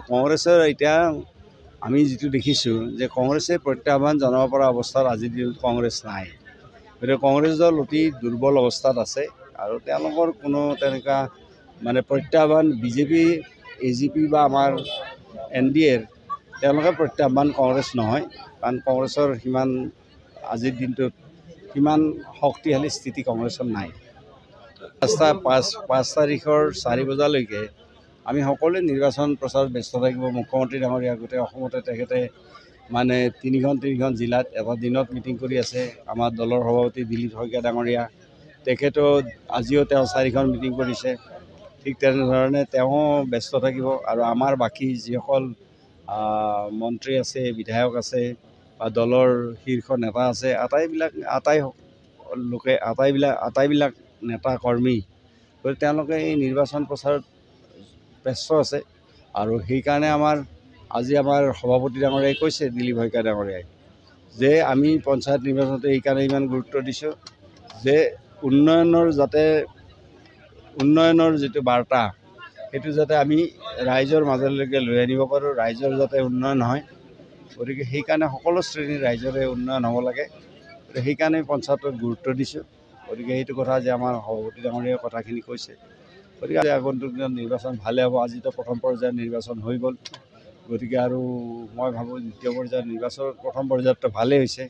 কংগ্ৰেছৰ এতিয়া আমি যিটো দেখিছোঁ যে কংগ্ৰেছে প্ৰত্যাহ্বান জনাব পৰা অৱস্থাত আজিৰ দিনত কংগ্ৰেছ নাই। গতিকে কংগ্ৰেছ দল অতি দুৰ্বল অৱস্থাত আছে আৰু তেওঁলোকৰ কোনো তেনেকুৱা মানে প্ৰত্যাহ্বান বিজেপি AGP বা আমাৰ NDAৰ তেওঁলোকে প্ৰত্যাহ্বান কংগ্ৰেছ নহয়, কাৰণ কংগ্ৰেছৰ সিমান আজিৰ দিনটোত সিমান শক্তিশালী স্থিতি কংগ্ৰেছৰ নাই। 5 তাৰিখৰ 4 বজালৈকে আমি সকলোৱে নিৰ্বাচন প্ৰচাৰত ব্যস্ত থাকিব। মুখ্যমন্ত্ৰী ডাঙৰীয়া গোটেই অসমতে তেখেতে মানে তিনিখন জিলাত এটা দিনত মিটিং কৰি আছে। আমাৰ দলৰ সভাপতি দিলীপ শইকীয়া ডাঙৰীয়া তেখেতেও আজিও তেওঁ 4খন মিটিং কৰিছে। ঠিক তেনেধৰণে তেওঁ ব্যস্ত থাকিব আৰু আমাৰ বাকী যিসকল মন্ত্ৰী আছে, বিধায়ক আছে বা দলৰ শীৰ্ষ নেতা আছে, আটাইবিলাক নেতা কৰ্মী গতিকে তেওঁলোকে এই নিৰ্বাচন প্ৰচাৰত ব্যস্ত আছে আৰু সেইকাৰণে আজি আমাৰ সভাপতি ডাঙৰীয়াই কৈছে, দিলীপ শইকীয়া ডাঙৰীয়াই, যে আমি পঞ্চায়ত নিৰ্বাচনতে এইকাৰণে ইমান গুৰুত্ব দিছোঁ যে উন্নয়নৰ যিটো বাৰ্তা সেইটো যাতে আমি ৰাইজৰ মাজলৈকে লৈ আনিব পাৰোঁ, ৰাইজৰ যাতে উন্নয়ন হয়। গতিকে সেইকাৰণে সকলো শ্ৰেণীৰ ৰাইজৰে উন্নয়ন হ'ব লাগে। গতিকে সেইকাৰণে পঞ্চায়তত গুৰুত্ব দিছোঁ। গতিকে সেইটো কথা যে আমাৰ সভাপতি ডাঙৰীয়াই কথাখিনি কৈছে। গতিকে আগন্তুক দিনত নিৰ্বাচন ভালে হ'ব। আজিতো প্ৰথম পৰ্যায়ৰ নিৰ্বাচন হৈ গ'ল। গতিকে আৰু মই ভাবোঁ দ্বিতীয় পৰ্যায়ৰ নিৰ্বাচন প্ৰথম পৰ্যায়ততো ভালেই হৈছে।